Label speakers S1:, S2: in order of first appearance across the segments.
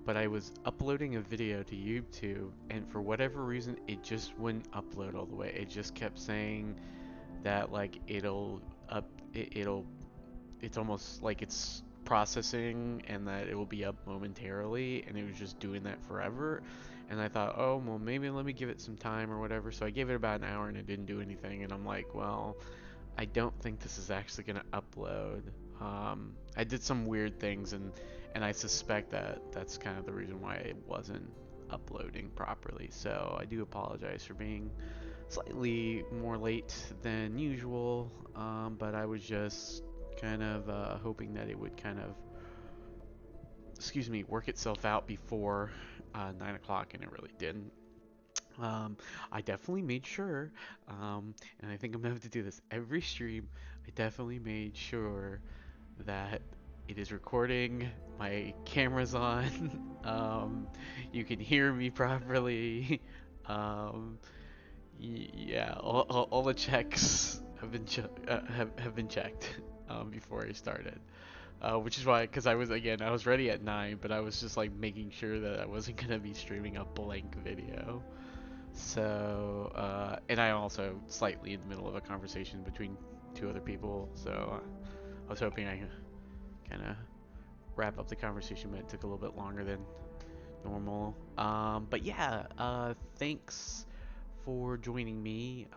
S1: but I was uploading a video to YouTube, and for whatever reason, it just wouldn't upload all the way. It just kept saying that like it'll it's almost like it's processing and that it will be up momentarily, and it was just doing that forever. And I thought, oh well, maybe let me give it some time or whatever. So I gave it about an hour and it didn't do anything, and I'm like, well, I don't think this is actually going to upload. I did some weird things, and I suspect that that's kind of the reason why it wasn't uploading properly. So I do apologize for being slightly more late than usual, but I was just kind of hoping that it would kind of, excuse me, work itself out before 9 o'clock, and it really didn't. Um, I definitely made sure, and I think I'm gonna have to do this every stream. I definitely made sure that it is recording, my camera's on, you can hear me properly. Um, yeah, all the checks have been have been checked before I started. Which is why, because I was ready at 9, but I was just like making sure that I wasn't gonna be streaming a blank video. So, and I also slightly in the middle of a conversation between two other people, so I was hoping I could kind of wrap up the conversation, but it took a little bit longer than normal. But yeah, thanks for joining me,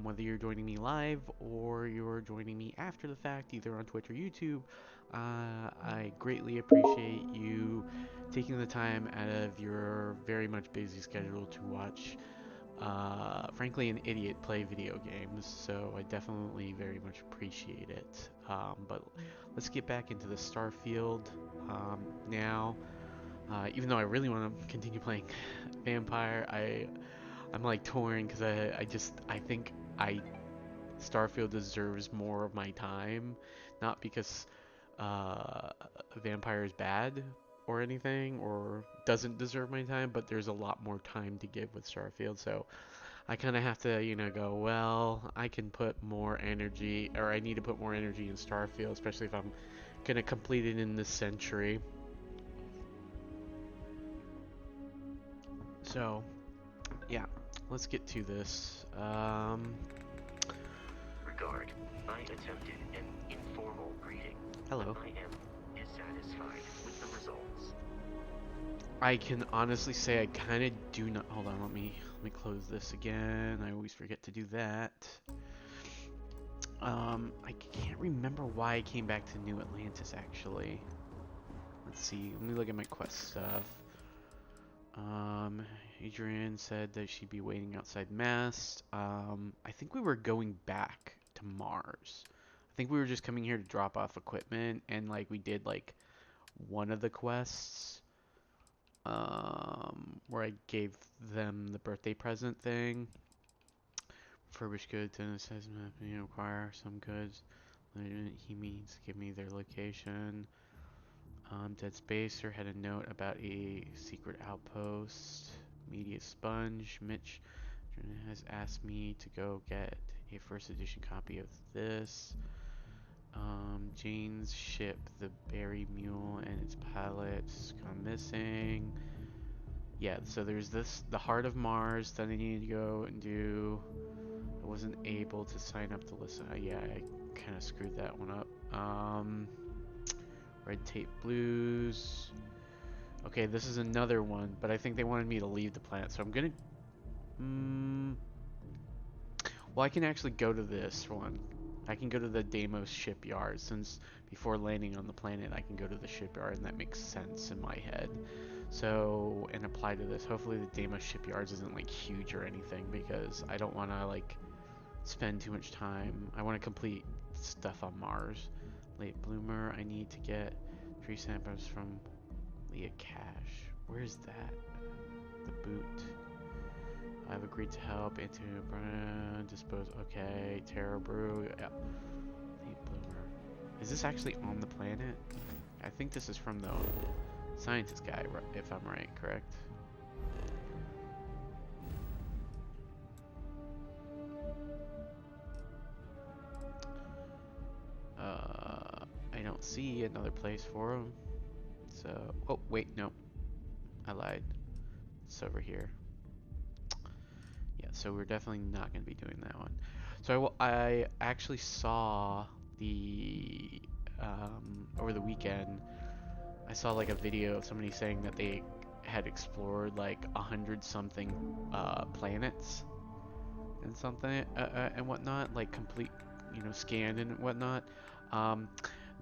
S1: whether you're joining me live or you're joining me after the fact, either on Twitch or YouTube. I greatly appreciate you taking the time out of your very much busy schedule to watch, frankly, an idiot play video games. So I definitely very much appreciate it. But let's get back into the Starfield now. Even though I really want to continue playing Vampire, I'm like torn because I think I Starfield deserves more of my time, not because uh, Vampire is bad or anything or doesn't deserve my time, but there's a lot more time to give with Starfield. So I kind of have to, go, well, I can put more energy, or I need to put more energy in Starfield, especially if I'm gonna complete it in this century. So yeah, let's get to this.
S2: Regard, I attempted an informal greeting.
S1: Hello.
S2: I am dissatisfied with the results.
S1: I can honestly say I kind of do not. Hold on, let me close this again. I always forget to do that. I can't remember why I came back to New Atlantis actually. Let's see. Let me look at my quest stuff. Um, Adrian said that she'd be waiting outside Mast. I think we were going back to Mars. I think we were just coming here to drop off equipment, and like we did like one of the quests, where I gave them the birthday present thing. Refurbished goods and assessment, acquire some goods. He means give me their location. Dead Spacer had a note about a secret outpost. Media Sponge. Mitch has asked me to go get a first edition copy of this. Jane's ship, the Berry Mule, and its pilot's gone missing. Yeah, so there's this, the Heart of Mars that I needed to go and do. I wasn't able to sign up to listen. Yeah, I kind of screwed that one up. Red Tape Blues. Okay, this is another one, but I think they wanted me to leave the planet, so I'm gonna... well, I can actually go to this one. I can go to the Deimos shipyard, since before landing on the planet, I can go to the shipyard, and that makes sense in my head. So, and apply to this. Hopefully the Deimos shipyards isn't like huge or anything, because I don't want to like spend too much time. I want to complete stuff on Mars. Late bloomer. I need to get 3 samples from Leah Cash. Where's that? The boot. I've agreed to help into dispose. Okay, Terra Brew. Yeah. Late bloomer. Is this actually on the planet? I think this is from the scientist guy, if I'm right, correct? I don't see another place for him. So, oh wait, no. I lied. It's over here. Yeah, so we're definitely not going to be doing that one. So I actually saw the over the weekend. I saw like a video of somebody saying that they had explored like 100 something planets and something and whatnot, like complete, scanned and whatnot. Um,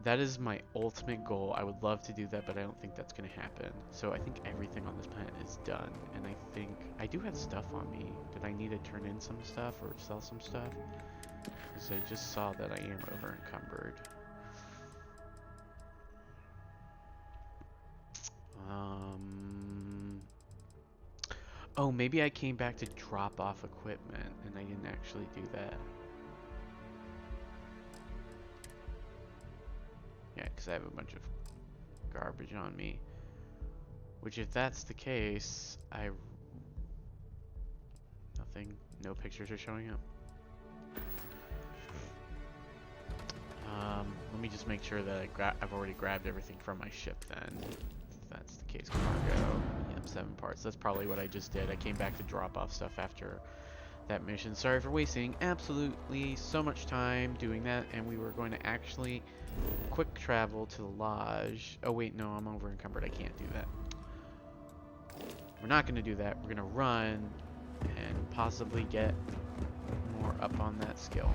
S1: that is my ultimate goal. I would love to do that, but I don't think that's gonna happen. So I think everything on this planet is done, and I think I do have stuff on me. Did I need to turn in some stuff or sell some stuff? Because I just saw that I am over encumbered. Oh, maybe I came back to drop off equipment and I didn't actually do that. Yeah, because I have a bunch of garbage on me. Which, if that's the case, nothing, no pictures are showing up. Let me just make sure that I've already grabbed everything from my ship then. If that's the case, cargo. Yep, 7 parts. That's probably what I just did. I came back to drop off stuff after that mission. Sorry for wasting absolutely so much time doing that, and we were going to actually quick travel to the lodge. Oh wait, no, I'm over encumbered. I can't do that. We're not going to do that. We're going to run and possibly get more up on that skill.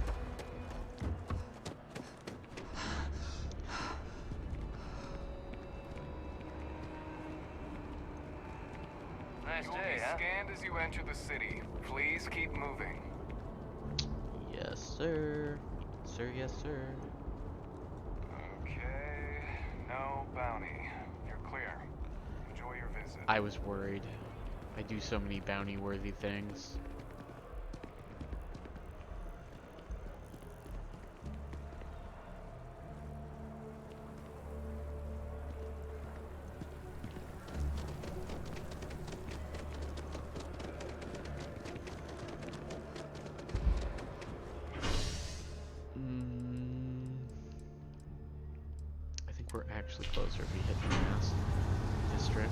S3: Nice day, huh? Scanned as you enter the city. Please keep moving.
S1: Yes, sir. Sir, yes, sir.
S3: Okay, no bounty. You're clear. Enjoy your visit.
S1: I was worried. I do so many bounty-worthy things. I think we're actually closer if we hit the last district.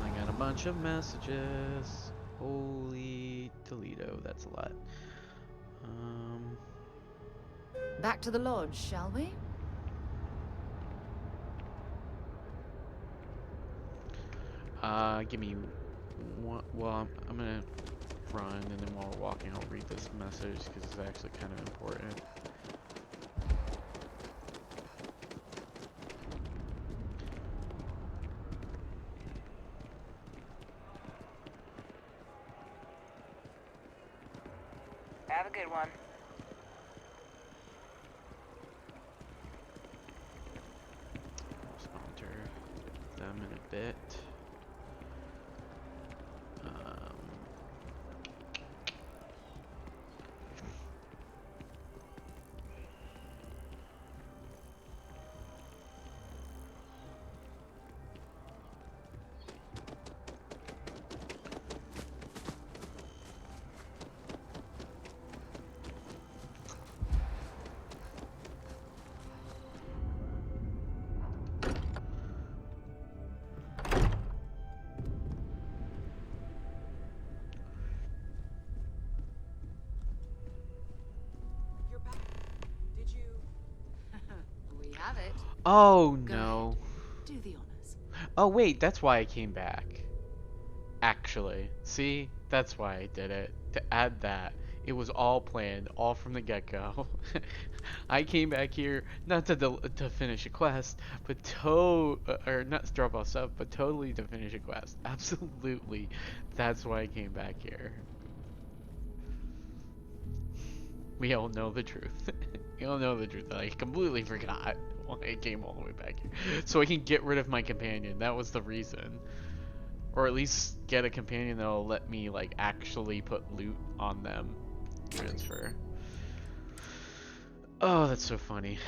S1: I got a bunch of messages. Holy Toledo, that's a lot.
S4: Back to the lodge, shall we?
S1: Give me one. Well, I'm gonna run, and then while we're walking, I'll read this message because it's actually kind of important.
S4: Have a good one.
S1: Sponsor them in a bit.
S4: We have it.
S1: Oh
S4: Go
S1: no.
S4: ahead. Do the honors.
S1: Oh wait, that's why I came back. Actually, see, that's why I did it. To add that, it was all planned, all from the get-go. I came back here not to finish a quest, but or not to drop off stuff, but totally to finish a quest. Absolutely, that's why I came back here. We all know the truth. We all know the truth. I completely forgot why I came all the way back here, so I can get rid of my companion. That was the reason. Or at least get a companion that'll let me like actually put loot on them. Transfer. Oh, that's so funny.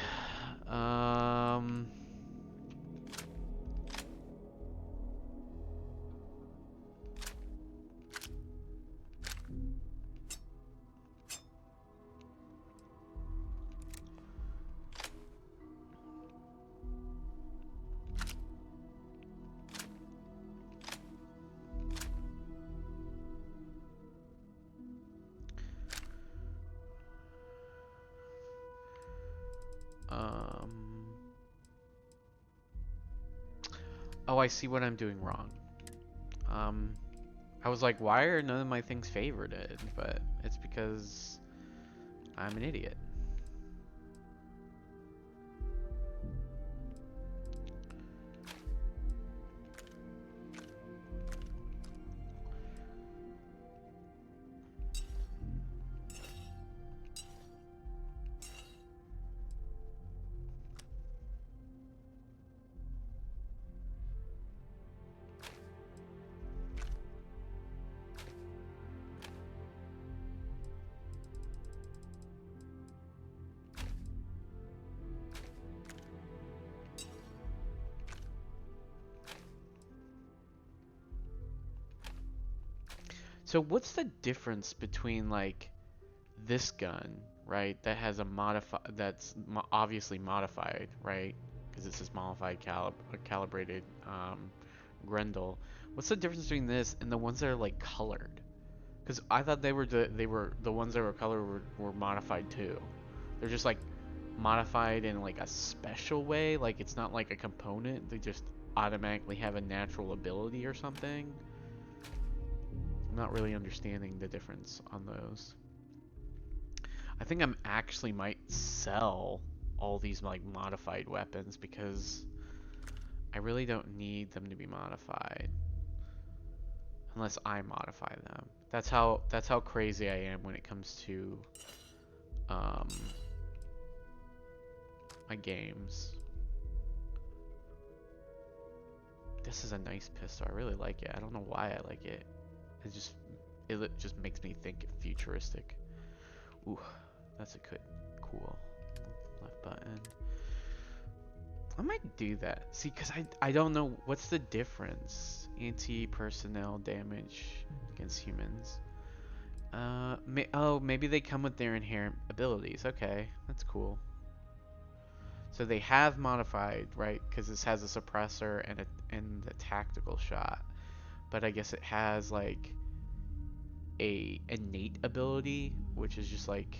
S1: Oh, I see what I'm doing wrong. I was like, why are none of my things favorited? But it's because I'm an idiot. So what's the difference between like this gun, right? That has a that's obviously modified, right? Because this is modified calibrated Grendel. What's the difference between this and the ones that are like colored? Because I thought they were the ones that were colored were modified too. They're just like modified in like a special way. Like it's not like a component. They just automatically have a natural ability or something. I'm not really understanding the difference on those. I think I'm actually might sell all these like modified weapons because I really don't need them to be modified unless I modify them. That's how crazy I am when it comes to um, my games. This is a nice pistol. I really like it. I don't know why I like it. It just makes me think futuristic. Ooh, that's a good cool left button. I might do that. See, because I don't know what's the difference. Anti-personnel damage against humans. Oh, maybe they come with their inherent abilities. Okay, that's cool. So they have modified, right? Because this has a suppressor and a tactical shot. But I guess it has like a innate ability, which is just like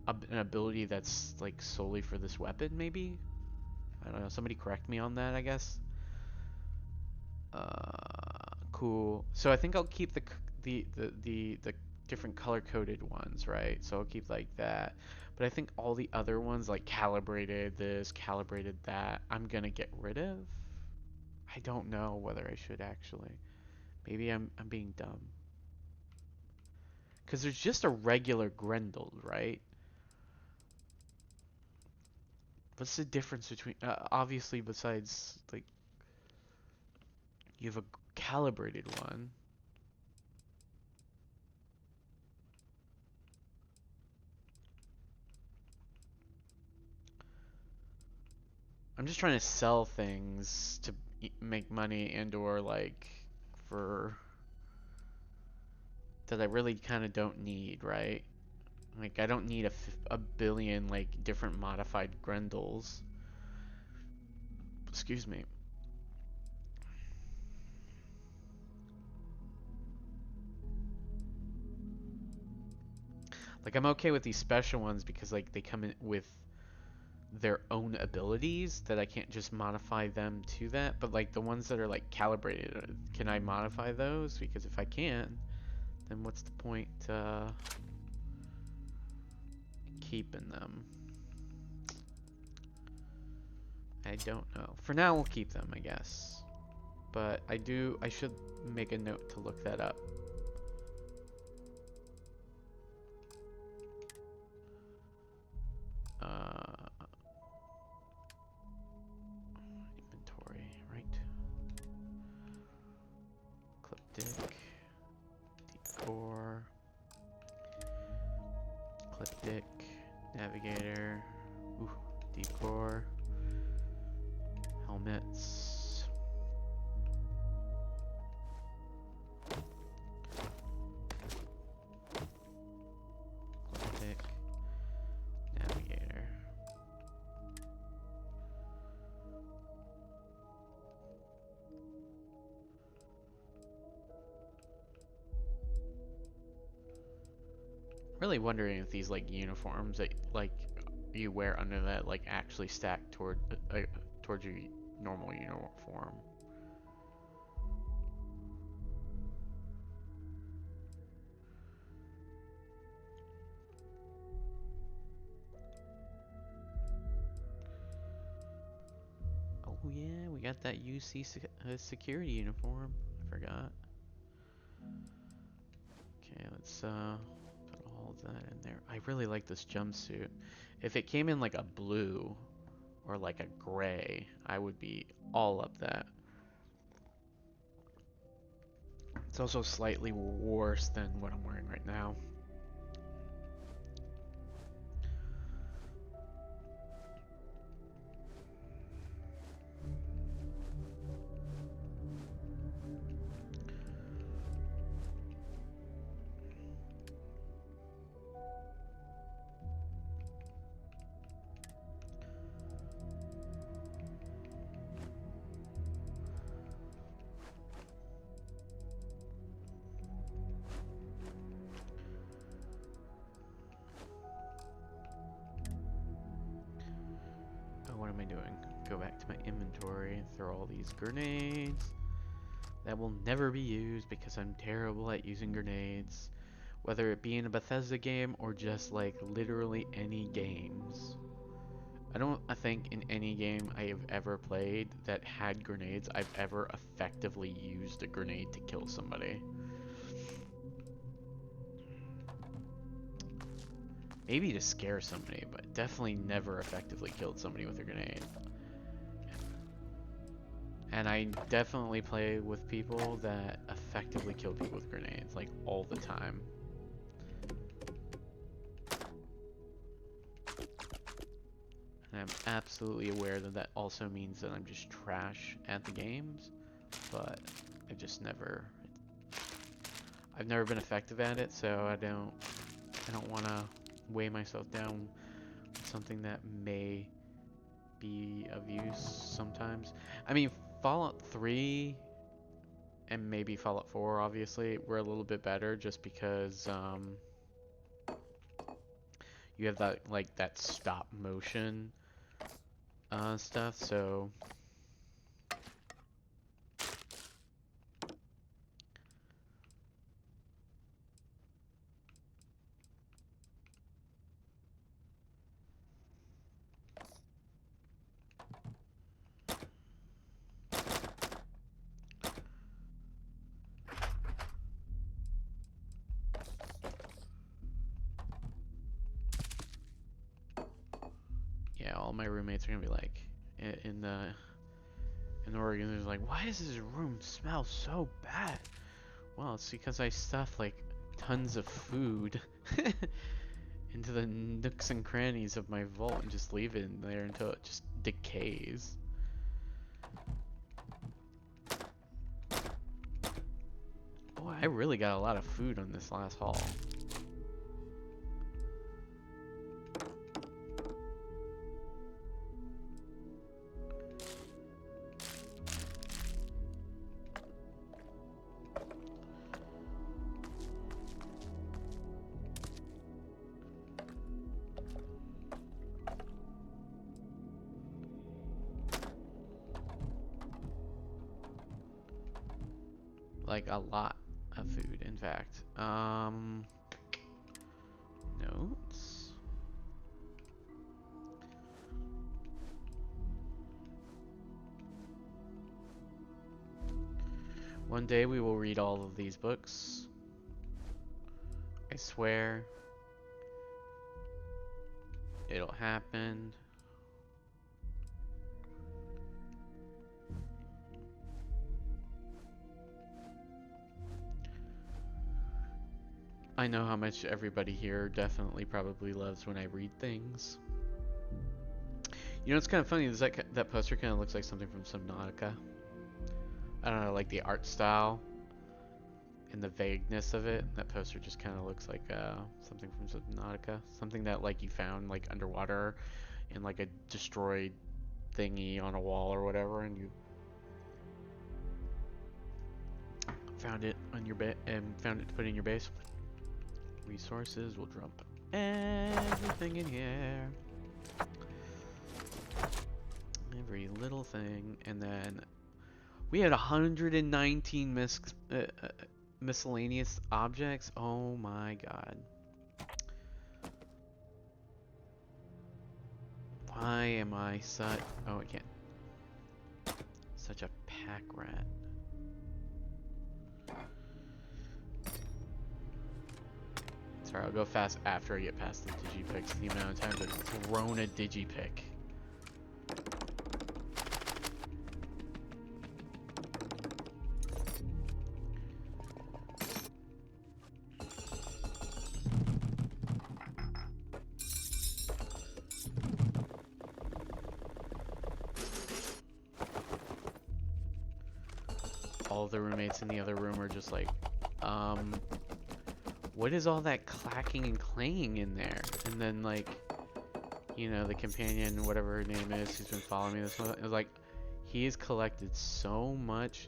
S1: an ability that's like solely for this weapon, maybe? I don't know. Somebody correct me on that, I guess. Cool. So I think I'll keep the different color coded ones, right? So I'll keep like that. But I think all the other ones like calibrated this, calibrated that, I'm gonna get rid of. I don't know whether I should actually. Maybe I'm being dumb. Because there's just a regular Grendel, right? What's the difference between obviously besides like you have a calibrated one. I'm just trying to sell things to make money and or like for that I really kind of don't need, right? Like I don't need a billion like different modified Grendels. Excuse me. Like I'm okay with these special ones because like they come in with their own abilities that I can't just modify them to that. But like the ones that are like calibrated, can I modify those? Because if I can, then what's the point keeping them? I don't know. For now, we'll keep them, I guess. But I should make a note to look that up. Inventory, right? Clip decor, clip navigator, ooh, decor, helmets. Clip navigator. Really wondering if these like uniforms that like you wear under that like actually stack towards your normal uniform. Oh yeah, we got that UC security uniform. I forgot. Okay, let's put all of that in there. I really like this jumpsuit. If it came in like a blue or like a gray, I would be all up that. It's also slightly worse than what I'm wearing right now. What am I doing? Go back to my inventory, throw all these grenades. That will never be used because I'm terrible at using grenades. Whether it be in a Bethesda game or just like literally any games. I think in any game I have ever played that had grenades, I've ever effectively used a grenade to kill somebody. Maybe to scare somebody, but definitely never effectively killed somebody with a grenade. And I definitely play with people that effectively kill people with grenades, like all the time. And I'm absolutely aware that that also means that I'm just trash at the games, but I've never been effective at it, so I don't want to weigh myself down with something that may be of use sometimes. I mean, Fallout 3 and maybe Fallout 4 obviously were a little bit better just because you have that stop motion stuff, so yeah, all my roommates are gonna be like in Oregon, they're like, why does this room smell so bad? Well, it's because I stuff like tons of food into the nooks and crannies of my vault and just leave it in there until it just decays. Boy, I really got a lot of food on this last haul. Like a lot of food, in fact. Notes. One day we will read all of these books. I swear. It'll happen. I know how much everybody here definitely probably loves when I read things. You know, it's kind of funny. That poster kind of looks like something from Subnautica. I don't know, like the art style and the vagueness of it. That poster just kind of looks like something from Subnautica. Something that like you found like underwater in like a destroyed thingy on a wall or whatever, and you found it on your found it to put in your base. Resources will dump everything in here. Every little thing. And then we had 119 miscellaneous objects. Oh my god. Why am I such... Oh, I can't. Such a pack rat. Sorry, I'll go fast after I get past the digipicks. The amount of times I've thrown a digipick. All the roommates in the other room are just like, what is all that clacking and clanging in there? And then like, you know, the companion, whatever her name is, who's been following me this one, is like, he has collected so much,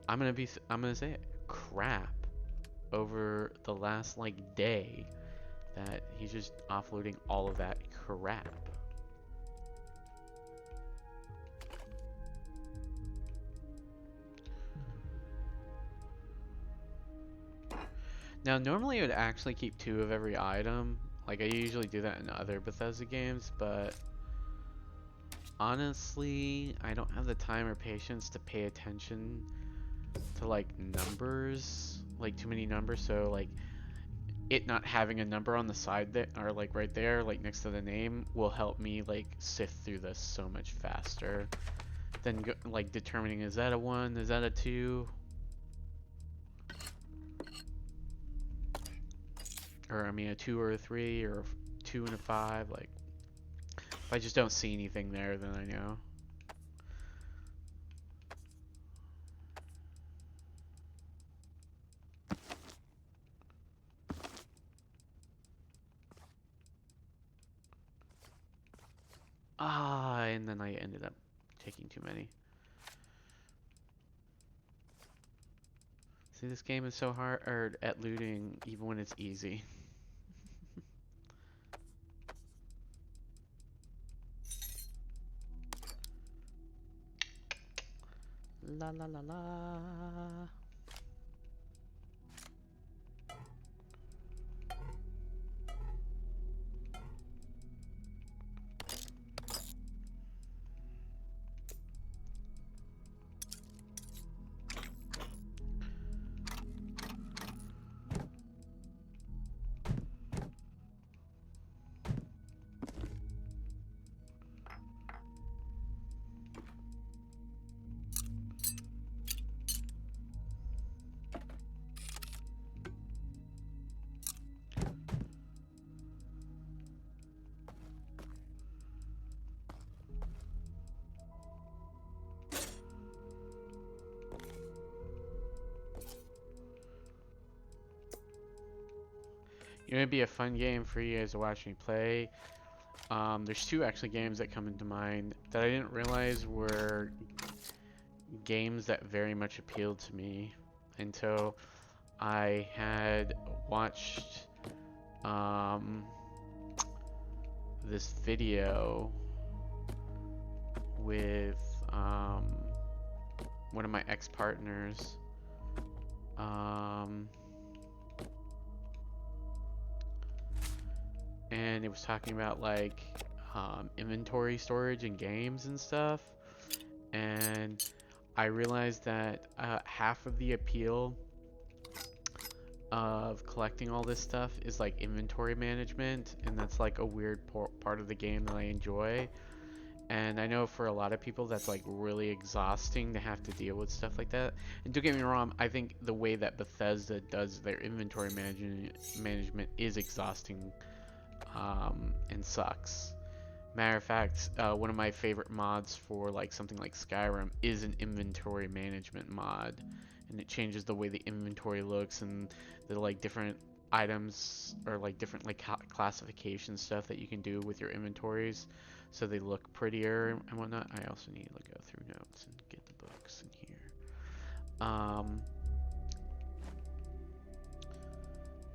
S1: I'm gonna say it, crap over the last like day that he's just offloading all of that crap. Now, normally I would actually keep 2 of every item. Like, I usually do that in other Bethesda games, but honestly, I don't have the time or patience to pay attention to, like, numbers. Like, too many numbers, so, like, it not having a number on the side that, or, like, right there, like, next to the name, will help me, like, sift through this so much faster than, like, determining, is that a 1, is that a 2? Or, I mean, a 2 or a 3, or a 2 and a 5, like, if I just don't see anything there, then I know. Ah, and then I ended up taking too many. See, this game is so hard at looting, even when it's easy. La la la la. It would be a fun game for you guys to watch me play. There's 2 actually games that come into mind that I didn't realize were games that very much appealed to me until I had watched this video with one of my ex-partners. And it was talking about like inventory storage in games and stuff, and I realized that half of the appeal of collecting all this stuff is like inventory management, and that's like a weird part of the game that I enjoy. And I know for a lot of people that's like really exhausting to have to deal with stuff like that. And don't get me wrong, I think the way that Bethesda does their inventory management is exhausting and sucks. Matter of fact, one of my favorite mods for like something like Skyrim is an inventory management mod, and it changes the way the inventory looks and the like different items or like different like classification stuff that you can do with your inventories, so they look prettier and whatnot. I also need to go through notes and get the books in here.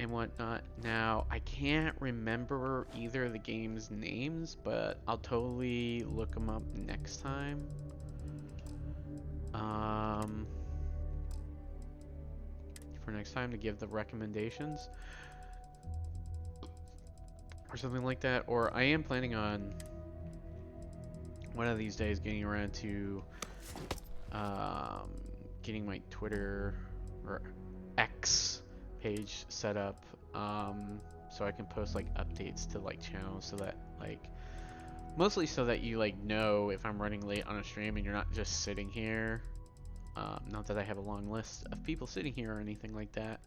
S1: and whatnot. Now, I can't remember either of the game's names, but I'll totally look them up next time. For next time to give the recommendations or something like that. Or I am planning on one of these days getting around to getting my Twitter or X page set up, so I can post like updates to like channels, so that like mostly so that you like know if I'm running late on a stream and you're not just sitting here. Not that I have a long list of people sitting here or anything like that,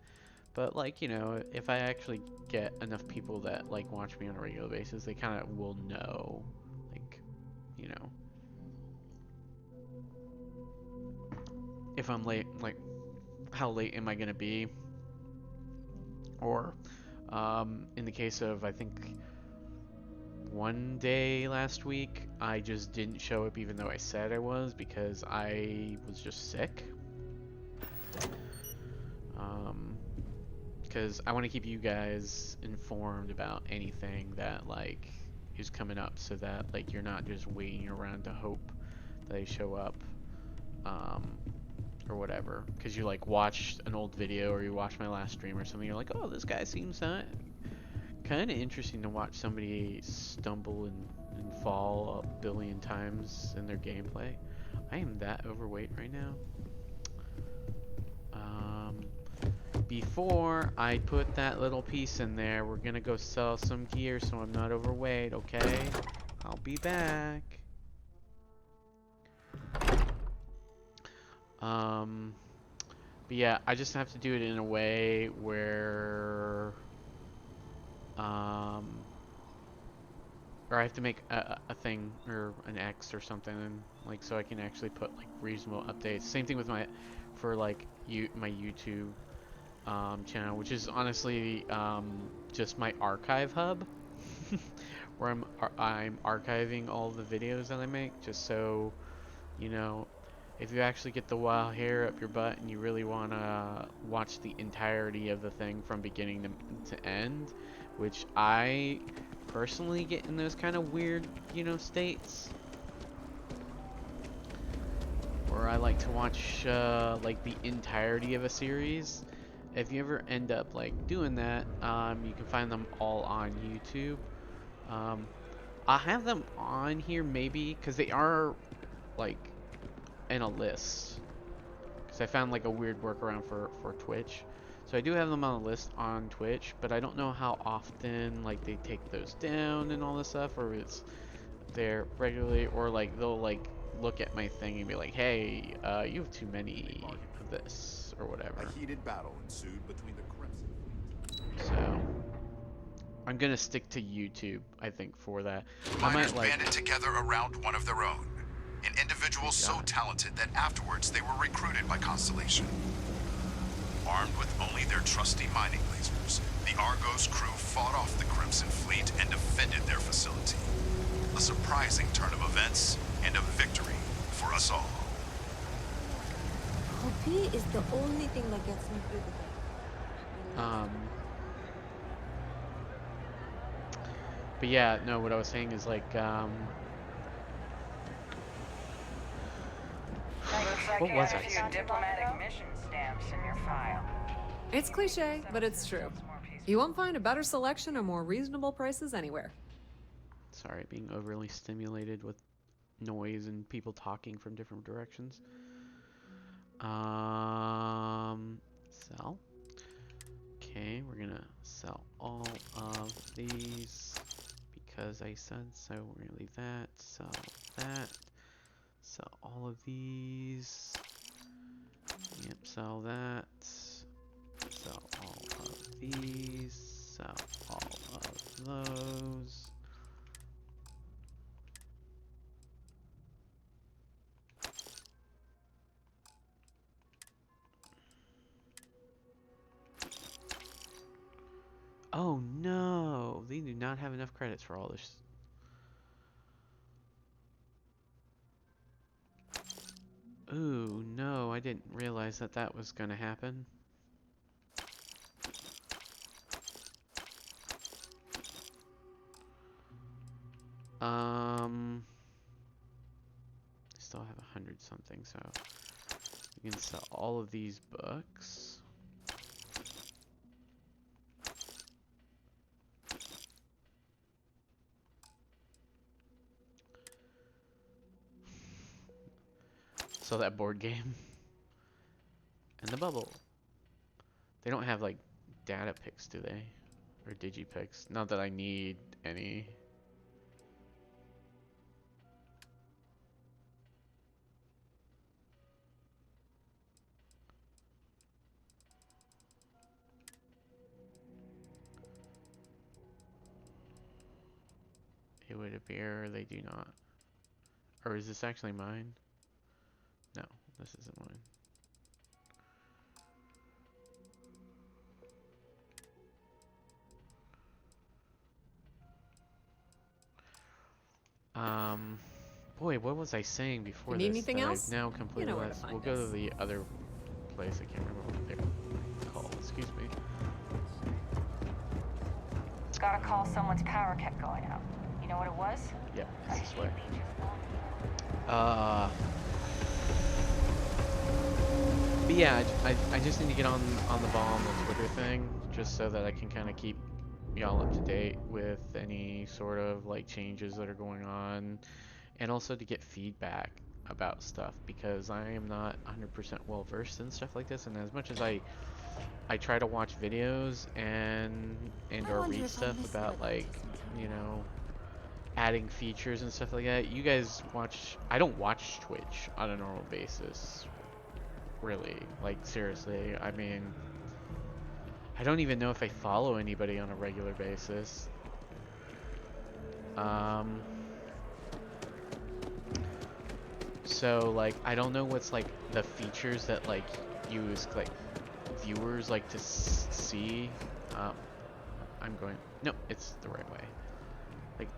S1: but like, you know, if I actually get enough people that like watch me on a regular basis, they kind of will know, like, you know, if I'm late, like how late am I gonna be, or in the case of, I think one day last week, I just didn't show up even though I said I was, because I was just sick. Because I want to keep you guys informed about anything that like is coming up, so that like you're not just waiting around to hope that they show up, or whatever. Because you like watched an old video or you watched my last stream or something, you're like, oh, this guy seems kind of interesting to watch somebody stumble and fall a billion times in their gameplay. I am that overweight right now. Before I put that little piece in there, we're gonna go sell some gear so I'm not overweight, okay? I'll be back. But yeah, I just have to do it in a way where or I have to make a thing or an X or something, like, so I can actually put like reasonable updates. Same thing with my, for like my YouTube channel, which is honestly just my archive hub, where I'm archiving all the videos that I make, just so, you know, if you actually get the wild hair up your butt and you really want to watch the entirety of the thing from beginning to end, which I personally get in those kind of weird, you know, states, where I like to watch like the entirety of a series. If you ever end up like doing that, you can find them all on YouTube. I'll have them on here maybe because they are like in a list, because I found like a weird workaround for Twitch. So I do have them on a list on Twitch, but I don't know how often like they take those down and all this stuff, or it's there regularly, or like they'll like look at my thing and be like, hey, you have too many of this or whatever.
S5: A heated battle ensued between the Crimson.
S1: So I'm gonna stick to YouTube, I think, for that.
S5: Miners banded together around one of their own. An individual so talented that afterwards they were recruited by Constellation. Armed with only their trusty mining lasers, the Argos crew fought off the Crimson Fleet and defended their facility. A surprising turn of events and a victory for us all.
S6: Hobby is the only thing that gets me through the day.
S1: But yeah, no, what I was saying is like, what was I saying?
S7: Diplomatic mission stamps in your file.
S8: It's cliche, but it's true. You won't find a better selection or more reasonable prices anywhere.
S1: Sorry, being overly stimulated with noise and people talking from different directions. Sell. Okay, we're gonna sell all of these because I said so. We're gonna leave that, sell that, sell all of these. Yep, sell that, sell all of these, sell all of those. Oh no, they do not have enough credits for all this. Ooh, no, I didn't realize that that was gonna happen. Still have 100 something, so we can sell all of these books. Sell that board game. And the bubble. They don't have like data picks, do they? Or digipicks? Not that I need any. It would appear they do not. Or is this actually mine? No, this isn't mine. Boy, what was I saying before
S8: You need
S1: this
S8: anything
S1: that
S8: else?
S1: I've now completely
S8: where to
S1: lost?
S8: find
S1: We'll go to
S8: us.
S1: the other place. I can't remember what they're called. Excuse me.
S7: Got a call someone's power kept going out. You know what it was?
S1: Yep, it's this way. But yeah, I just need to get on the ball on the Twitter thing, just so that I can kind of keep y'all up to date with any sort of like changes that are going on, and also to get feedback about stuff, because I am not 100% well versed in stuff like this, and as much as I try to watch videos and or read stuff about like, you know, adding features and stuff like that. You guys watch, I don't watch Twitch on a normal basis, really, like seriously. I mean, I don't even know if I follow anybody on a regular basis. So like, I don't know what's like the features that like use like viewers like to see. I'm going, no, it's the right way. Like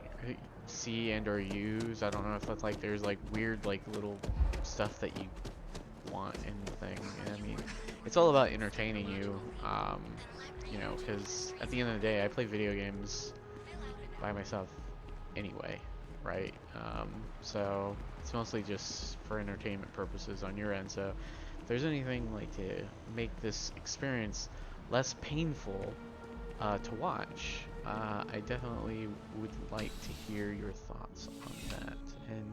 S1: see and or use. I don't know if that's like there's like weird like little stuff that you want in the thing. And I mean, it's all about entertaining you. You know, because at the end of the day, I play video games by myself anyway, right? So it's mostly just for entertainment purposes on your end. So if there's anything like to make this experience less painful to watch, I definitely would like to hear your thoughts on that. And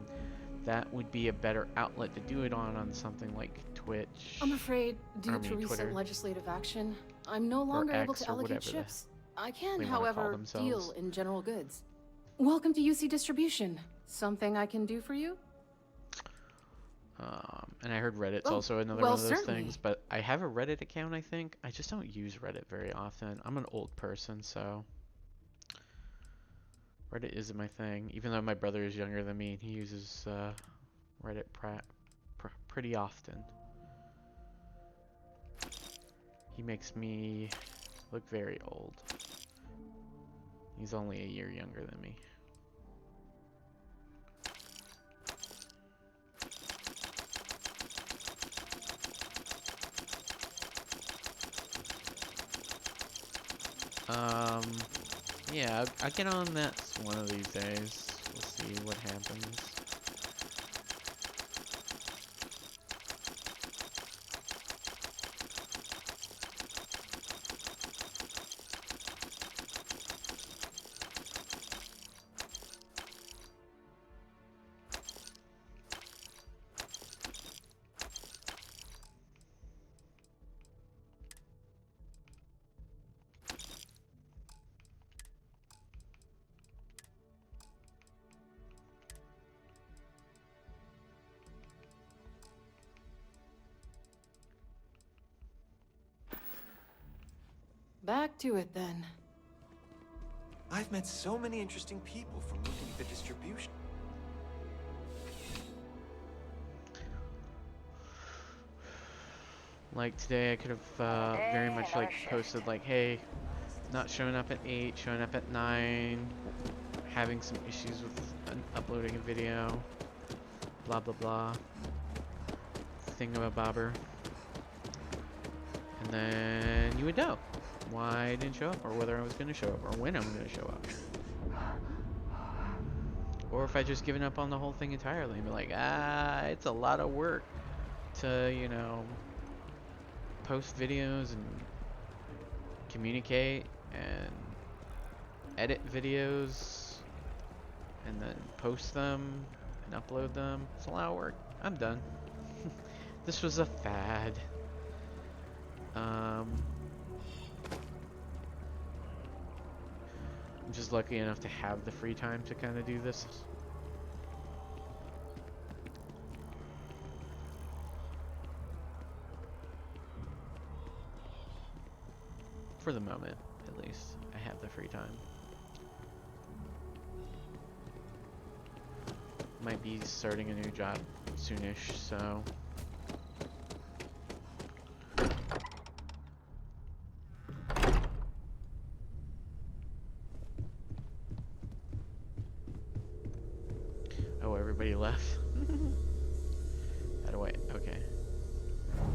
S1: that would be a better outlet to do it on something like Twitch.
S9: I'm afraid, due to
S1: Twitter,
S9: recent legislative action, I'm no
S1: or
S9: longer able
S1: X,
S9: to
S1: or
S9: allocate
S1: whatever
S9: ships. I can,
S1: they wanna call
S9: however,
S1: themselves.
S9: deal in general goods. Welcome to UC Distribution. Something I can do for you?
S1: And I heard Reddit's
S9: Oh,
S1: also another
S9: well,
S1: one of those
S9: certainly.
S1: things, but I have a Reddit account, I think. I just don't use Reddit very often. I'm an old person, so Reddit isn't my thing. Even though my brother is younger than me, he uses Reddit pretty often. He makes me look very old. He's only a year younger than me. Yeah, I'll get on that one of these days. We'll see what happens.
S9: Back to it then.
S10: I've met so many interesting people from looking at the distribution.
S1: Like today, I could have very much like posted like, hey, not showing up at 8, showing up at 9, having some issues with uploading a video, blah blah blah, thingamabobber, and then you would know why I didn't show up, or whether I was going to show up, or when I'm going to show up. or if I just given up on the whole thing entirely and be like, it's a lot of work to, you know, post videos and communicate and edit videos and then post them and upload them. It's a lot of work. I'm done. This was a fad. I'm just lucky enough to have the free time to kind of do this. For the moment, at least, I have the free time. Might be starting a new job soonish, so... Oh, everybody left? How do I... Okay.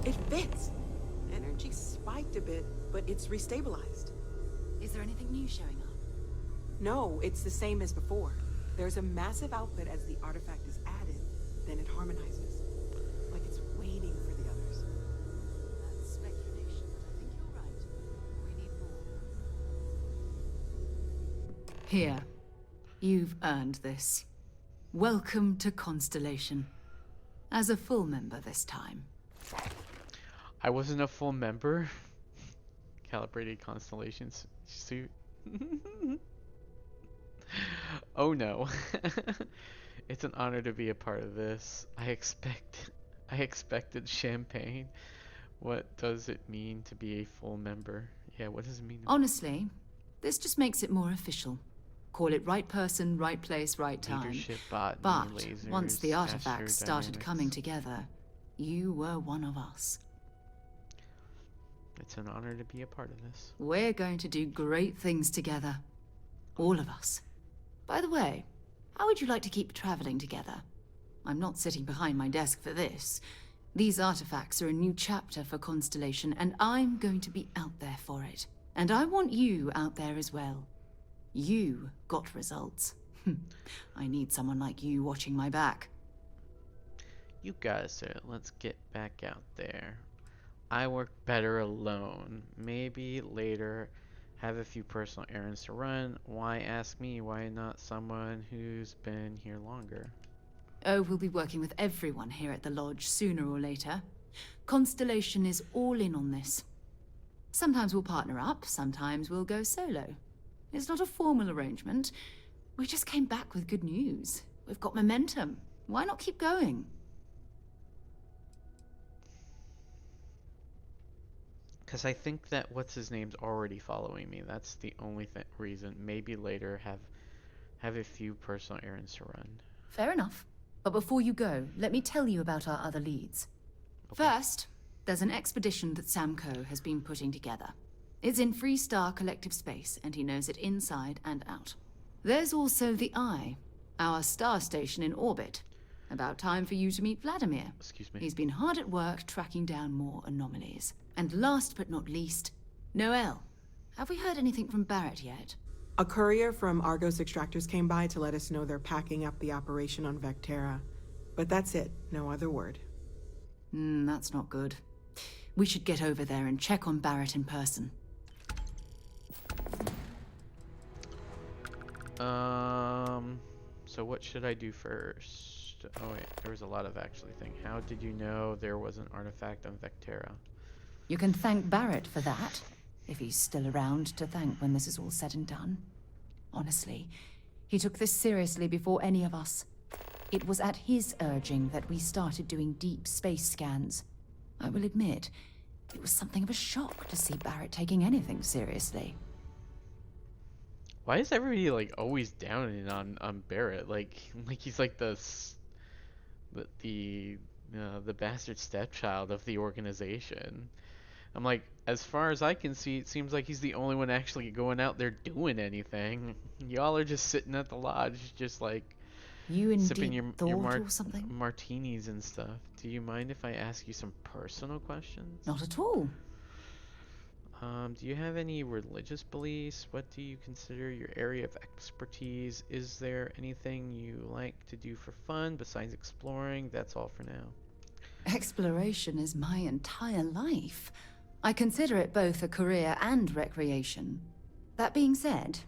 S11: It fits! Energy spiked a bit, but it's restabilized.
S4: Is there anything new showing up?
S11: No, it's the same as before. There's a massive output as the artifact is added, then it harmonizes. Like it's waiting for the others.
S4: That's speculation, but I think you're right. We need more.
S9: Here. You've earned this. Welcome to Constellation. As a full member this time.
S1: I wasn't a full member. Calibrated constellations suit. Oh no. It's an honor to be a part of this. I expected champagne. What does it mean to be a full member? Yeah, what does it mean?
S9: Honestly, this just makes it more official. Call it right person, right place, right time.
S1: Leadership, botany,
S9: But
S1: lasers,
S9: once the artifacts started
S1: astrodynamics.
S9: coming together, you were one of us.
S1: It's an honor to be a part of this.
S9: We're going to do great things together. All of us. By the way, how would you like to keep traveling together? I'm not sitting behind my desk for this. These artifacts are a new chapter for Constellation, and I'm going to be out there for it. And I want you out there as well. You got results. I need someone like you watching my back.
S1: You guys are. Let's get back out there. I work better alone. Maybe later have a few personal errands to run. Why ask me? Why not someone who's been here longer?
S9: Oh, we'll be working with everyone here at the lodge sooner or later. Constellation is all in on this. Sometimes we'll partner up, sometimes we'll go solo. It's not a formal arrangement. We just came back with good news. We've got momentum. Why not keep going?
S1: Because I think that what's-his-name's already following me. That's the only reason. Maybe later have a few personal errands to run.
S9: Fair enough. But before you go, let me tell you about our other leads.
S1: Okay.
S9: First, there's an expedition that Samco has been putting together. It's in Freestar Collective Space, and he knows it inside and out. There's also the Eye, our star station in orbit. About time for you to meet Vladimir.
S1: Excuse me.
S9: He's been hard at work tracking down more anomalies. And last but not least, Noel. Have we heard anything from Barrett yet?
S11: A courier from Argos Extractors came by to let us know they're packing up the operation on Vectera. But that's it, no other word.
S9: That's not good. We should get over there and check on Barrett in person.
S1: So what should I do first? Oh wait, there was a lot of actually thing. How did you know there was an artifact on Vectera?
S9: You can thank Barrett for that, if he's still around to thank when this is all said and done. Honestly, he took this seriously before any of us. It was at his urging that we started doing deep space scans. I will admit, it was something of a shock to see Barrett taking anything seriously.
S1: Why is everybody like always downing on Barrett? Like he's like the bastard stepchild of the organization. I'm like, as far as I can see, it seems like he's the only one actually going out there doing anything. Y'all are just sitting at the lodge, just like
S9: You in
S1: sipping
S9: deep
S1: your
S9: thought or something?
S1: martinis and stuff. Do you mind if I ask you some personal questions?
S9: Not at all.
S1: Do you have any religious beliefs? What do you consider your area of expertise? Is there anything you like to do for fun besides exploring? That's all for now.
S9: Exploration is my entire life. I consider it both a career and recreation. That being said,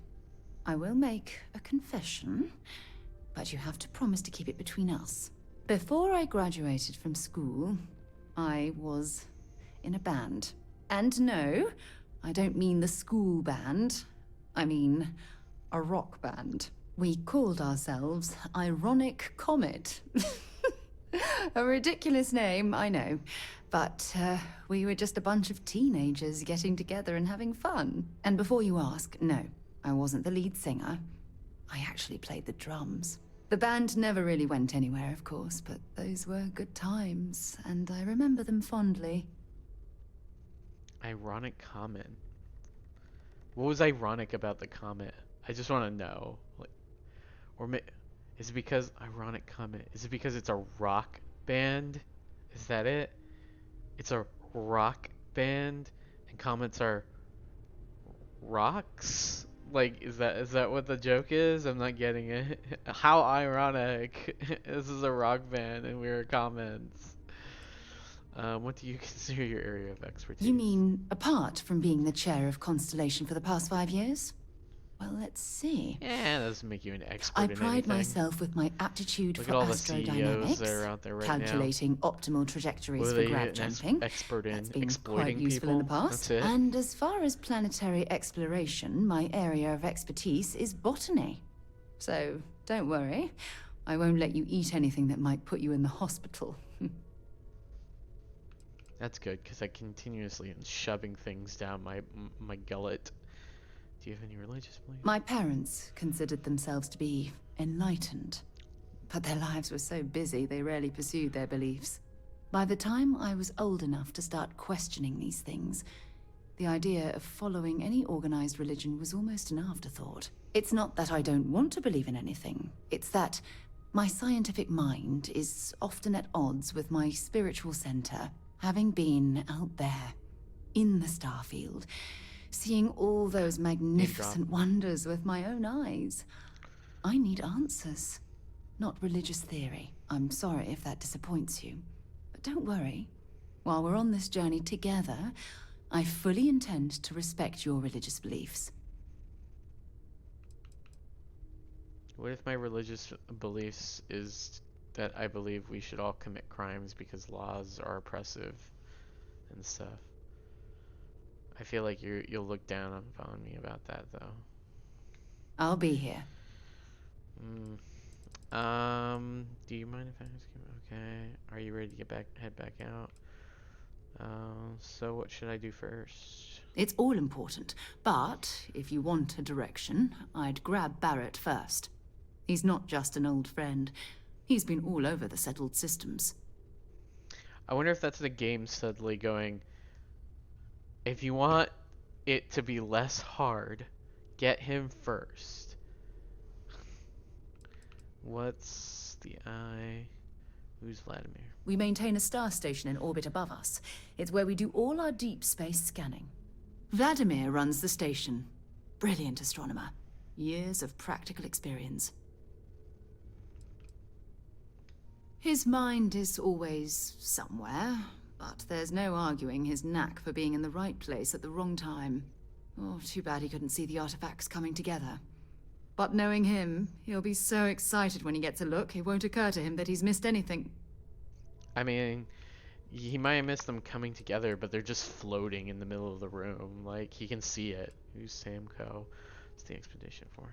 S9: I will make a confession, but you have to promise to keep it between us. Before I graduated from school, I was in a band. And no, I don't mean the school band. I mean a rock band. We called ourselves Ironic Comet. A ridiculous name, I know. But we were just a bunch of teenagers getting together and having fun. And before you ask, no, I wasn't the lead singer. I actually played the drums. The band never really went anywhere, of course, but those were good times, and I remember them fondly.
S1: Ironic comment. What was ironic about the comment? I just want to know. Like, is it because ironic comment? Is it because it's a rock band? Is that it? It's a rock band, and comments are rocks? Like, is that what the joke is? I'm not getting it. How ironic. This is a rock band and we're comments. What do you consider your area of expertise?
S9: You mean apart from being the chair of Constellation for the past 5 years? Well, let's see.
S1: Yeah, that doesn't make you an expert
S9: I
S1: in
S9: pride
S1: anything.
S9: myself with my aptitude
S1: Look
S9: for
S1: at all the CEOs
S9: astrodynamics,
S1: that are out there right
S9: calculating optimal trajectories
S1: now.
S9: for grav jumping.
S1: Expert in
S9: That's been
S1: exploiting
S9: quite useful
S1: people.
S9: in the past.
S1: That's it.
S9: And as far as planetary exploration, my area of expertise is botany. So don't worry, I won't let you eat anything that might put you in the hospital.
S1: That's good, because I continuously am shoving things down my gullet. Do you have any religious beliefs?
S9: My parents considered themselves to be enlightened, but their lives were so busy they rarely pursued their beliefs. By the time I was old enough to start questioning these things, the idea of following any organized religion was almost an afterthought. It's not that I don't want to believe in anything, it's that my scientific mind is often at odds with my spiritual center, having been out there, in the Starfield, seeing all those magnificent wonders with my own eyes. I need answers, not religious theory. I'm sorry if that disappoints you, but don't worry. While we're on this journey together, I fully intend to respect your religious beliefs.
S1: What if my religious beliefs is that I believe we should all commit crimes because laws are oppressive and stuff? I feel like you'll look down upon me about that, though.
S9: I'll be here.
S1: Do you mind if I ask you? Okay. Are you ready to head back out? So what should I do first?
S9: It's all important, but if you want a direction, I'd grab Barrett first. He's not just an old friend. He's been all over the settled systems.
S1: I wonder if that's the game suddenly going, if you want it to be less hard, get him first. What's the eye? Who's Vladimir?
S9: We maintain a star station in orbit above us. It's where we do all our deep space scanning. Vladimir runs the station. Brilliant astronomer. Years of practical experience. His mind is always somewhere, but there's no arguing his knack for being in the right place at the wrong time. Oh, too bad he couldn't see the artifacts coming together. But knowing him, he'll be so excited when he gets a look, it won't occur to him that he's missed anything.
S1: I mean, he might have missed them coming together, but they're just floating in the middle of the room. Like, he can see it. Who's Samco? What's the expedition for?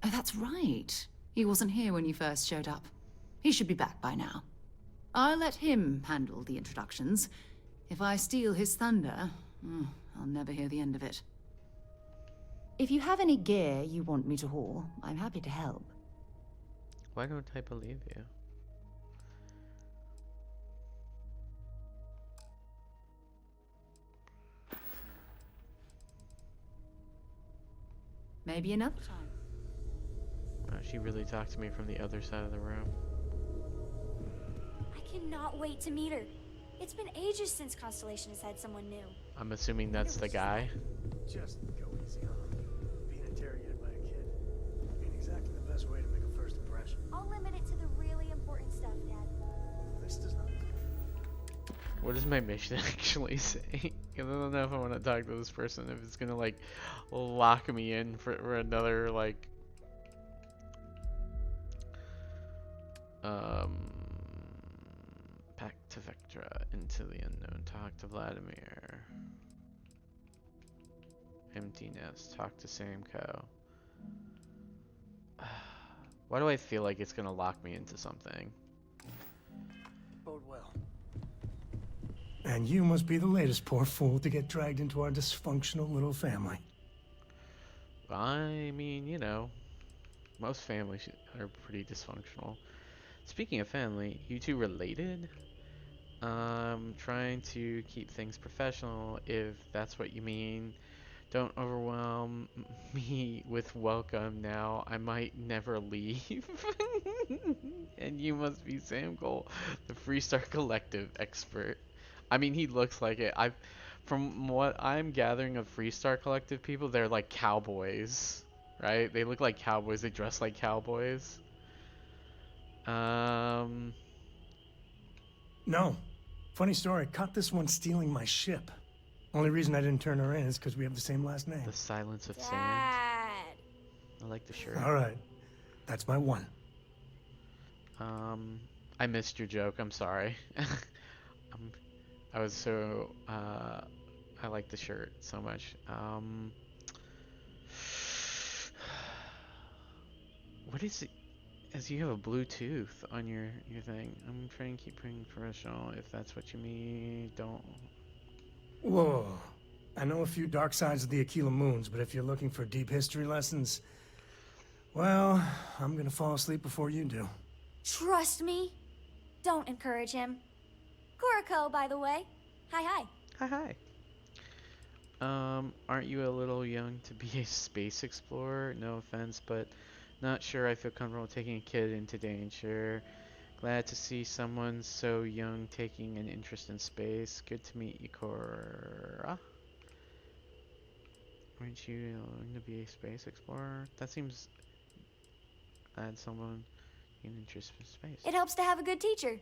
S9: Oh, that's right. He wasn't here when you first showed up. He should be back by now. I'll let him handle the introductions. If I steal his thunder, I'll never hear the end of it. If you have any gear you want me to haul, I'm happy to help.
S1: Why don't I believe you?
S9: Maybe another time.
S1: Wow, she really talked to me from the other side of the room.
S12: I cannot wait to meet her. It's been ages since Constellation has had someone new.
S1: I'm assuming that's the guy.
S13: Just go easy on him. Being interrogated by a kid ain't exactly the best way to make a first impression.
S12: I'll limit it to the really important stuff, Dad.
S13: This does not.
S1: What does my mission actually say? I don't know if I want to talk to this person, if it's gonna like lock me in for another like back to Vectra, into the unknown, talk to Vladimir. Empty nest, talk to Samco. Why do I feel like it's gonna lock me into something?
S13: Bode well. And you must be the latest poor fool to get dragged into our dysfunctional little family.
S1: I mean, you know, most families are pretty dysfunctional. Speaking of family, you two related? Trying to keep things professional, if that's what you mean. Don't overwhelm me with welcome now. I might never leave. And you must be Sam Cole, the Freestar Collective expert. I mean, he looks like it. From what I'm gathering of Freestar Collective people, they're like cowboys, right? They look like cowboys. They dress like cowboys.
S13: No. Funny story, caught this one stealing my ship. Only reason I didn't turn her in is because we have the same last name.
S1: The Silence of
S12: Dad.
S1: Sand. I like the shirt.
S13: Alright. That's my one.
S1: I missed your joke. I'm sorry. I was so, I like the shirt so much. What is it? As you have a Bluetooth on your thing. I'm trying to keep being professional. If that's what you mean, don't.
S13: Whoa. I know a few dark sides of the Aquila Moons, but if you're looking for deep history lessons, well, I'm gonna fall asleep before you do.
S12: Trust me. Don't encourage him. Kuriko, by the way. Hi, hi.
S1: Hi, hi. Aren't you a little young to be a space explorer? No offense, but not sure I feel comfortable taking a kid into danger. Glad to see someone so young taking an interest in space. Good to meet you, Cora. Aren't you young to be a space explorer? That seems add someone in interest in space.
S12: It helps to have a good teacher.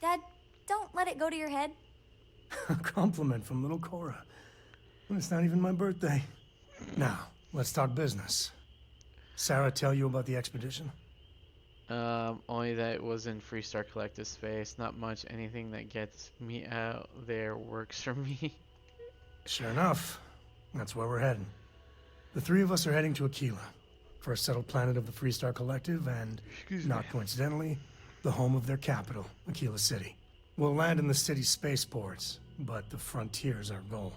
S12: Dad, don't let it go to your head.
S13: A compliment from little Cora. Well, it's not even my birthday. Now, let's talk business. Sarah tell you about the expedition?
S1: Only that it was in Freestar Collective space. Not much. Anything that gets me out there works for me.
S13: Sure enough. That's where we're heading. The three of us are heading to Aquila, first settled planet of the Freestar Collective, and, not coincidentally, the home of their capital, Aquila City. We'll land in the city's spaceports, but the frontier's our goal.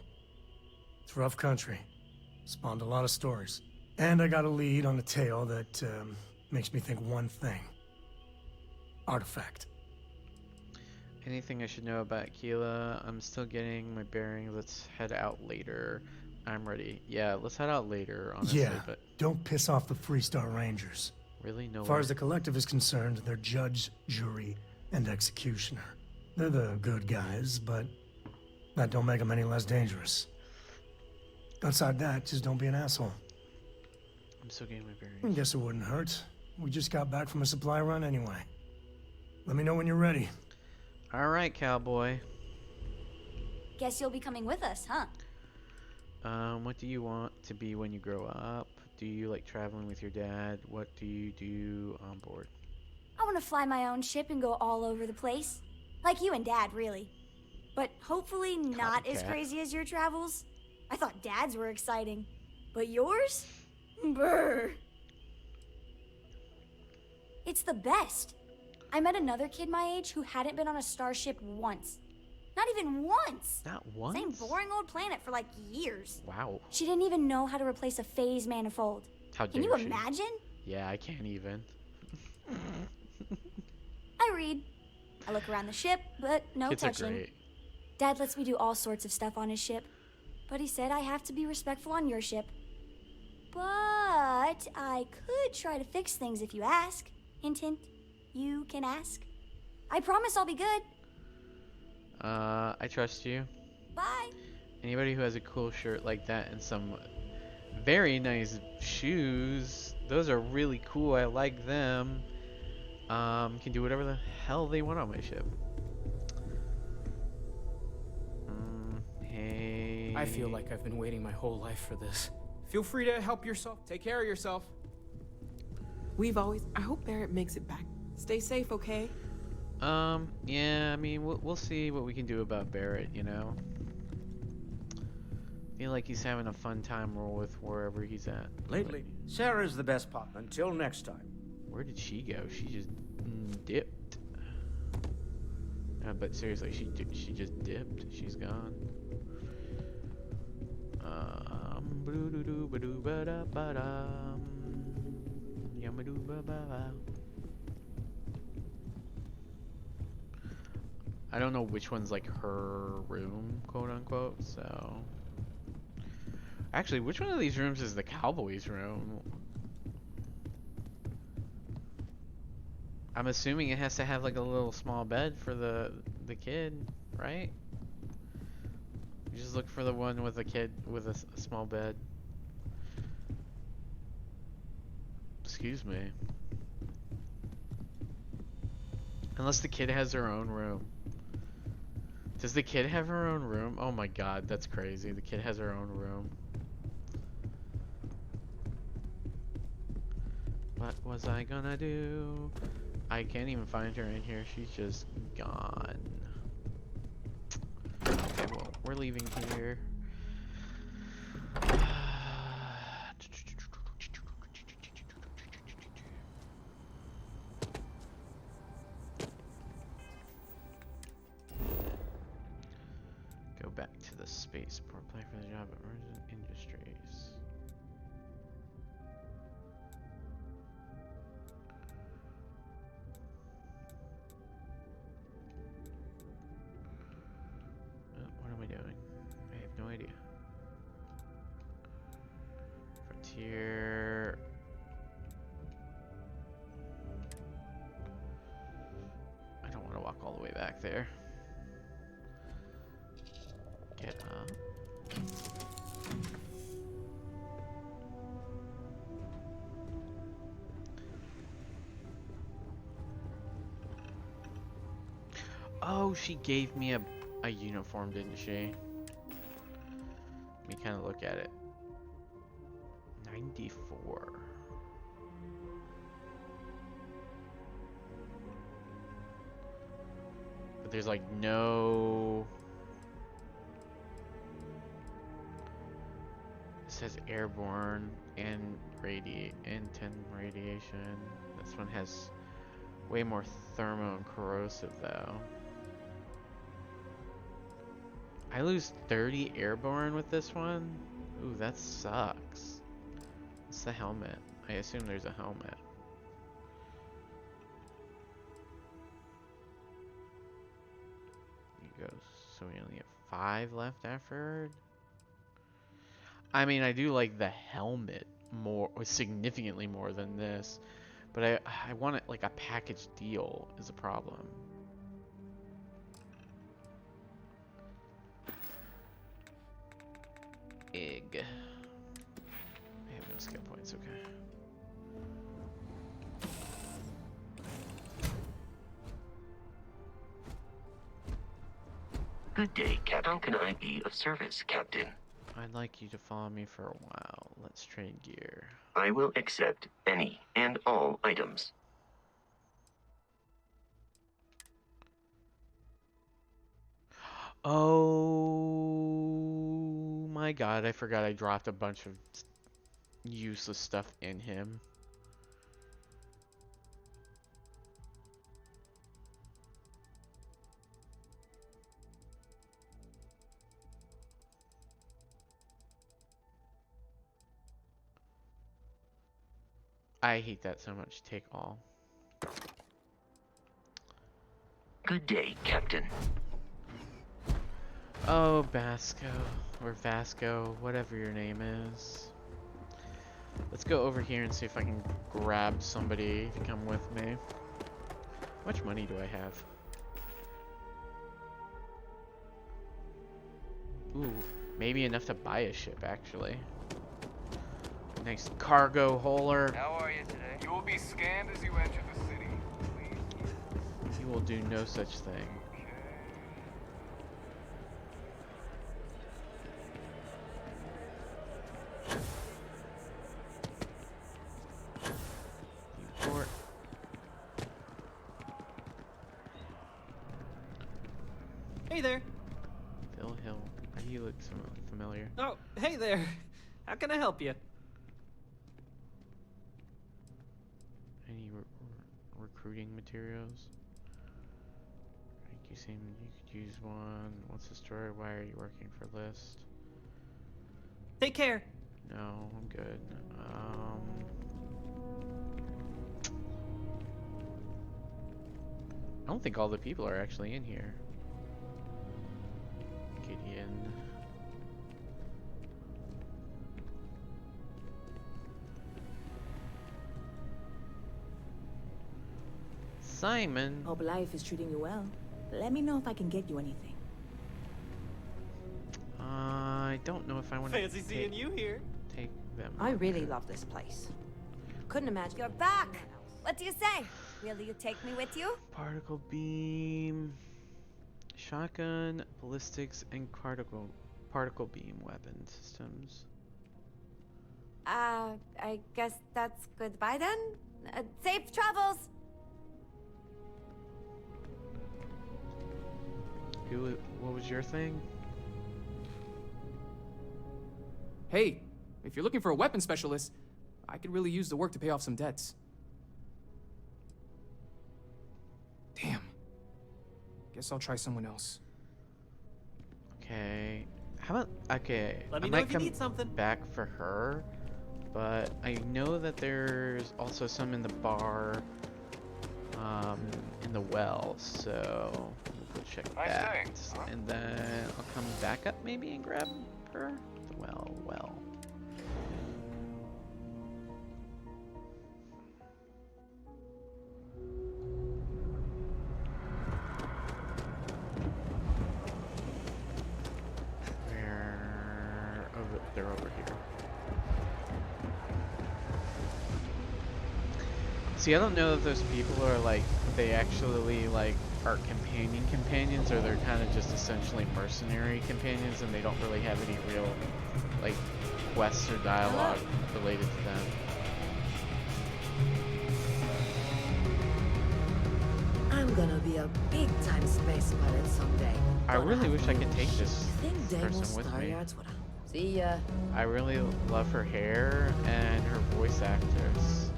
S13: It's rough country. Spawned a lot of stories. And I got a lead on a tale that makes me think one thing. Artifact.
S1: Anything I should know about Aquila? I'm still getting my bearings. Let's head out later. I'm ready. Yeah, let's head out later, honestly.
S13: Yeah,
S1: but
S13: don't piss off the Freestar Rangers.
S1: Really? No
S13: As far
S1: way.
S13: as the Collective is concerned, they're judge, jury, and executioner. They're the good guys, but that don't make them any less dangerous. Outside that, just don't be an asshole.
S1: I'm still getting my
S13: I
S1: bearings.
S13: guess it wouldn't hurt. We just got back from a supply run anyway. Let me know when you're ready.
S1: Alright, cowboy.
S12: Guess you'll be coming with us, huh?
S1: What do you want to be when you grow up? Do you like traveling with your dad? What do you do on board?
S12: I want to fly my own ship and go all over the place. Like you and Dad, really. But hopefully not as
S1: Copycat.
S12: crazy as your travels. I thought Dad's were exciting. But yours? Brr. It's the best. I met another kid my age who hadn't been on a starship once. Not even once.
S1: Not once?
S12: Same boring old planet for like years.
S1: Wow.
S12: She didn't even know how to replace a phase manifold.
S1: How
S12: Can
S1: dare
S12: you
S1: she?
S12: imagine?
S1: Yeah, I can't even.
S12: I read. I look around the ship, but no
S1: Kids
S12: touching.
S1: are great.
S12: Dad lets me do all sorts of stuff on his ship. But he said I have to be respectful on your ship. But I could try to fix things if you ask. Hint, hint. You can ask. I promise I'll be good.
S1: I trust you.
S12: Bye.
S1: Anybody who has a cool shirt like that and some very nice shoes, those are really cool. I like them. Can do whatever the hell they want on my ship. Hey.
S14: I feel like I've been waiting my whole life for this. Feel free to help yourself. Take care of yourself.
S11: I hope Barrett makes it back. Stay safe, okay?
S1: Yeah, I mean, we'll see what we can do about Barrett, you know? Feel like he's having a fun time with wherever he's at.
S15: Lately, Sarah's the best part. Until next time.
S1: Where did she go? She just dipped. But seriously, she just dipped. She's gone. I don't know which one's like her room, quote unquote, so. Actually, which one of these rooms is the cowboy's room? I'm assuming it has to have like a little small bed for the kid, right? You just look for the one with a kid with a small bed. Excuse me. Unless the kid has her own room. Does the kid have her own room? Oh my god, that's crazy. The kid has her own room. What was I gonna do? I can't even find her in here. She's just gone. Okay, well, we're leaving here. Go back to the spaceport. Apply for the job at Emergent Industries. What am I doing? I have no idea. Frontier. I don't want to walk all the way back there. Get up. Oh, she gave me a uniform, didn't she? Let me kind of look at it. 94. But there's like no... It says airborne and 10 radiation. This one has way more thermo and corrosive though. I lose 30 airborne with this one? Ooh, that sucks. What's the helmet? I assume there's a helmet. Here goes. So we only have 5 left after. I mean, I do like the helmet more, or significantly more than this, but I want it like a package deal is a problem. Egg. I have no skill points, okay.
S2: Good day, Captain. How can I be of service, Captain?
S1: I'd like you to follow me for a while. Let's trade gear.
S2: I will accept any and all items.
S1: Oh my god, I forgot I dropped a bunch of useless stuff in him. I hate that so much. Take all.
S2: Good day, Captain.
S1: Oh, Basco, or Vasco, whatever your name is. Let's go over here and see if I can grab somebody to come with me. How much money do I have? Ooh, maybe enough to buy a ship, actually. Nice cargo hauler.
S3: How are you today? You will be scanned as you enter the city. Please.
S1: He will do no such thing. Report.
S14: Hey there.
S1: Phil Hill. Why do you look so familiar?
S14: Oh, hey there. How can I help you?
S1: Any recruiting materials? You seem you could use one. What's the story? Why are you working for List?
S14: Take care.
S1: No, I'm good. I don't think all the people are actually in here. Gideon. Simon.
S11: Hope life is treating you well. Let me know if I can get you anything.
S1: I don't know if I want to
S14: Fancy seeing you here.
S1: take them.
S11: I really love this place. Couldn't imagine.
S12: You're back. What do you say? Will you take me with you?
S1: Particle beam, shotgun, ballistics, and particle beam weapon systems.
S12: I guess that's goodbye then. Safe travels.
S1: What was your thing?
S14: Hey, if you're looking for a weapon specialist, I could really use the work to pay off some debts. Damn. Guess I'll try someone else.
S1: Okay. How about okay?
S14: Let me
S1: I
S14: know
S1: might
S14: if you
S1: come
S14: need something.
S1: back for her, but I know that there's also some in the bar, in the well. So we'll go check
S3: Nice
S1: that,
S3: day, huh?
S1: and then I'll come back up maybe and grab her. The well. They're over here. See, I don't know if those people are like, they actually like are companions, or they're kind of just essentially mercenary companions, and they don't really have any real like quests or dialogue related to them.
S4: I'm gonna be a big-time space pilot someday.
S1: I really wish I could take this person with me.
S4: See ya.
S1: I really love her hair and her voice actress.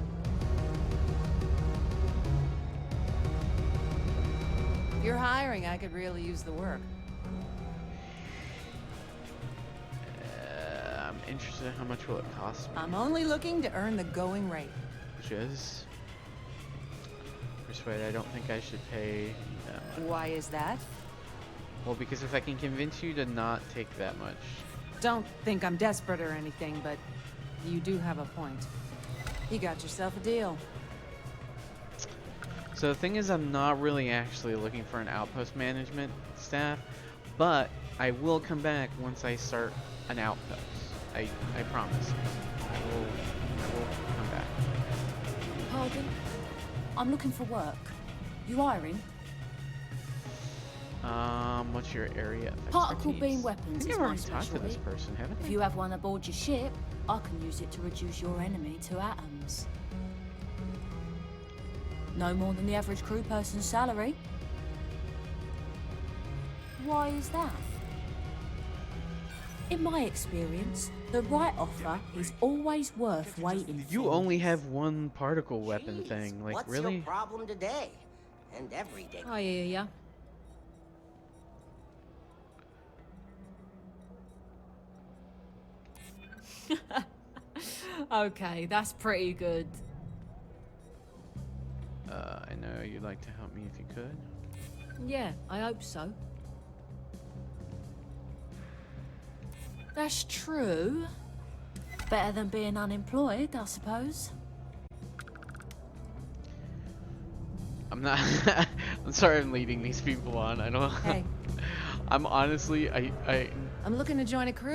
S8: If you're hiring, I could really use the work.
S1: I'm interested in how much will it cost me.
S8: I'm only looking to earn the going rate.
S1: Which is... Persuade, I don't think I should pay that much.
S8: Why is that?
S1: Well, because if I can convince you to not take that much...
S8: Don't think I'm desperate or anything, but you do have a point. You got yourself a deal.
S1: So the thing is, I'm not really actually looking for an outpost management staff, but I will come back once I start an outpost. I promise. I will come back.
S7: Pardon? I'm looking for work. You hiring?
S1: What's your area of
S7: Particle
S1: expertise?
S7: beam weapons
S1: I think
S7: is
S1: I've
S7: my
S1: already talked to this
S7: specialty.
S1: person, haven't I?
S7: If you have one aboard your ship, I can use it to reduce your enemy to atoms. No more than the average crew person's salary. Why is that? In my experience, the right offer is always worth waiting for.
S1: You only have one particle weapon thing, like
S16: What's
S1: really?
S16: your problem today? And every day.
S8: I hear ya. Okay, that's pretty good.
S1: I know you'd like to help me if you could.
S8: Yeah, I hope so.
S7: That's true. Better than being unemployed, I suppose.
S1: I'm not. I'm sorry I'm leading these people on. I don't.
S8: Hey.
S1: I'm honestly.
S8: I'm looking to join a crew.